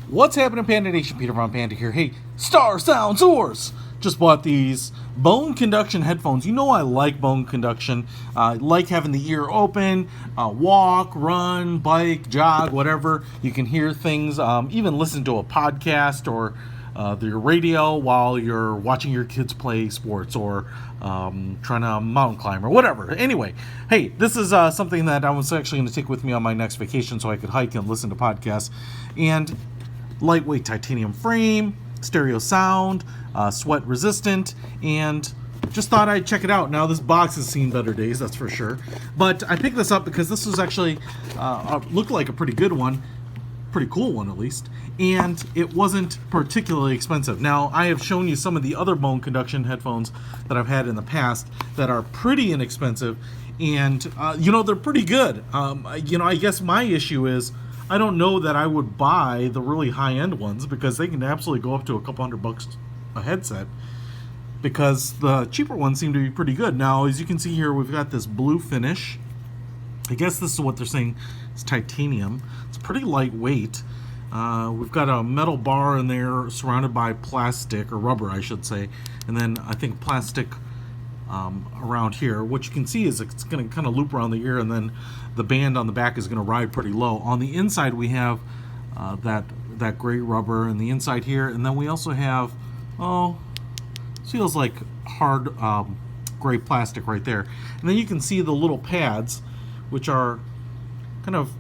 What's happening, Panda Nation? Peter from Panda here. Hey, Star Sound Source! Just bought these bone conduction headphones. You know I like bone conduction. I like having the ear open, walk, run, bike, jog, whatever. You can hear things, even listen to a podcast or the radio while you're watching your kids play sports or trying to mountain climb or whatever. Anyway, hey, this is something that I was actually going to take with me on my next vacation so I could hike and listen to podcasts. And lightweight titanium frame, stereo sound, sweat resistant, and just thought I'd check it out. Now this box has seen better days, that's for sure. But I picked this up because this was actually looked like a pretty good one, pretty cool one at least, and it wasn't particularly expensive. Now I have shown you some of the other bone conduction headphones that I've had in the past that are pretty inexpensive, and they're pretty good. I guess my issue is I don't know that I would buy the really high-end ones because they can absolutely go up to a couple $100 a headset, because the cheaper ones seem to be pretty good. Now, as you can see here, we've got this blue finish. I guess this is what they're saying. It's titanium. It's pretty lightweight. We've got a metal bar in there surrounded by plastic, or rubber, I should say, and then I think plastic around here. What you can see is it's going to kind of loop around the ear, and then the band on the back is going to ride pretty low. On the inside we have that gray rubber in the inside here, and then we also have feels like hard gray plastic right there. And then you can see the little pads, which are kind of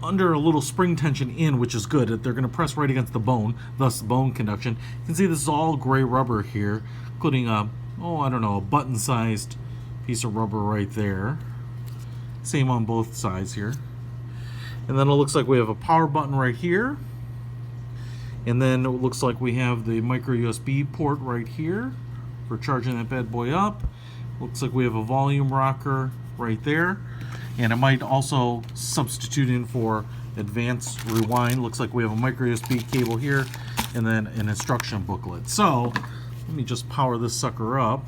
under a little spring tension in, which is good. They're going to press right against the bone, thus bone conduction. You can see this is all gray rubber here, including a button-sized piece of rubber right there. Same on both sides here. And then it looks like we have a power button right here. And then it looks like we have the micro USB port right here for charging that bad boy up. Looks like we have a volume rocker right there. And it might also substitute in for advanced rewind. Looks like we have a micro USB cable here and then an instruction booklet. So let me just power this sucker up,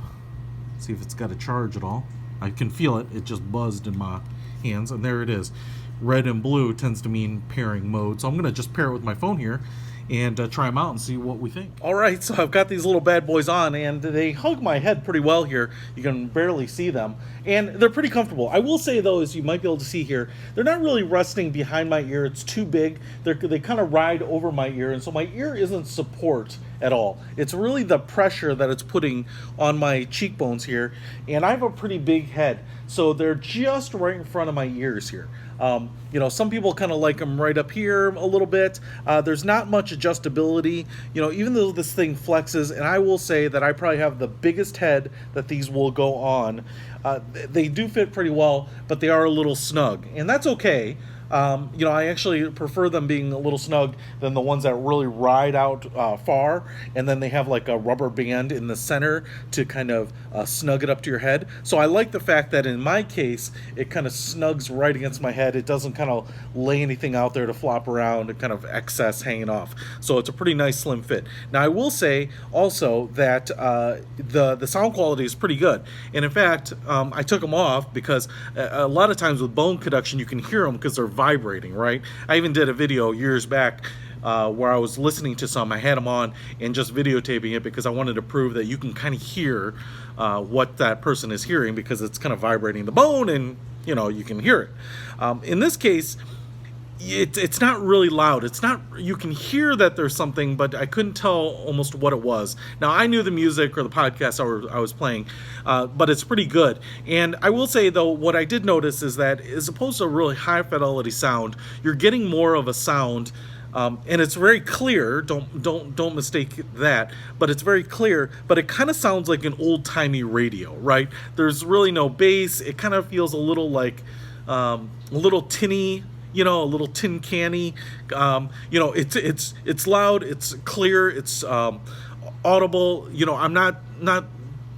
see if it's got a charge at all. I can feel it. It just buzzed in my hands, and there it is. Red and blue tends to mean pairing mode. So I'm going to just pair it with my phone here and try them out and see what we think. All right, so I've got these little bad boys on, and they hug my head pretty well here. You can barely see them, and they're pretty comfortable. I will say, though, as you might be able to see here, they're not really resting behind my ear. It's too big. They kind of ride over my ear, and so my ear isn't support at all. It's really the pressure that it's putting on my cheekbones here, and I have a pretty big head, so they're just right in front of my ears here. Some people kind of like them right up here a little bit. There's not much adjustability, even though this thing flexes, and I will say that I probably have the biggest head that these will go on. They do fit pretty well, but they are a little snug, and that's okay. I actually prefer them being a little snug than the ones that really ride out far, and then they have like a rubber band in the center to kind of snug it up to your head. So I like the fact that in my case, it kind of snugs right against my head. It doesn't kind of lay anything out there to flop around and kind of excess hanging off. So it's a pretty nice slim fit. Now I will say also that the sound quality is pretty good. And in fact, I took them off because a lot of times with bone conduction, you can hear them because they're vibrating, right? I even did a video years back where I was listening to some. I had them on and just videotaping it because I wanted to prove that you can kind of hear what that person is hearing because it's kind of vibrating the bone, and you can hear it. In this case, it's not really loud. It's not, you can hear that there's something, but I couldn't tell almost what it was. Now I knew the music or the podcast I was playing, but it's pretty good. And I will say though, what I did notice is that as opposed to a really high fidelity sound, you're getting more of a sound, and it's very clear. Don't mistake that, but it's very clear. But it kind of sounds like an old-timey radio, right? There's really no bass. It kind of feels a little like a little tinny. A little tin canny. It's loud, it's clear, it's audible. I'm not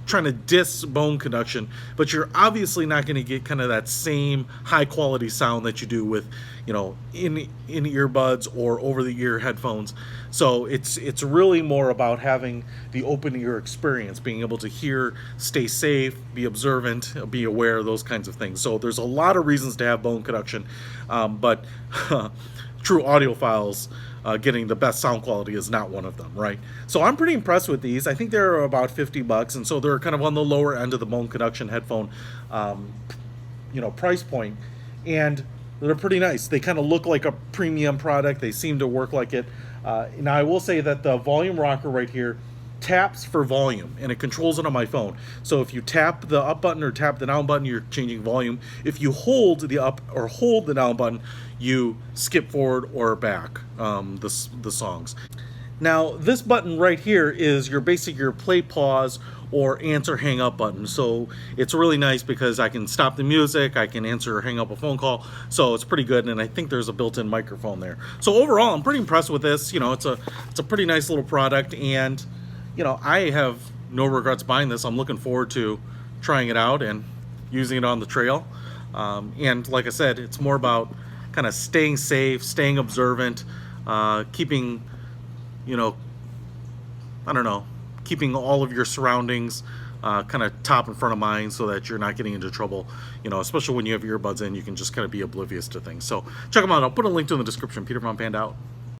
trying to diss bone conduction, but you're obviously not going to get kind of that same high quality sound that you do with in earbuds or over the ear headphones. So it's really more about having the open ear experience, being able to hear, stay safe, be observant, be aware, those kinds of things. So there's a lot of reasons to have bone conduction, but true audiophiles getting the best sound quality is not one of them, right? So I'm pretty impressed with these. I think they're about $50, and so they're kind of on the lower end of the bone conduction headphone, price point, and they're pretty nice. They kind of look like a premium product. They seem to work like it. Now I will say that the volume rocker right here taps for volume, and it controls it on my phone. So if you tap the up button or tap the down button, you're changing volume. If you hold the up or hold the down button, you skip forward or back the songs. Now this button right here is your play, pause, or answer, hang up button. So it's really nice because I can stop the music, I can answer or hang up a phone call. So it's pretty good, and I think there's a built-in microphone there. So overall, I'm pretty impressed with this. It's a pretty nice little product, and I have no regrets buying this. I'm looking forward to trying it out and using it on the trail. And like I said, it's more about kind of staying safe, staying observant, keeping, keeping all of your surroundings kind of top and front of mind so that you're not getting into trouble, especially when you have earbuds in, you can just kind of be oblivious to things. So check them out. I'll put a link to in the description. Peter from Panda out.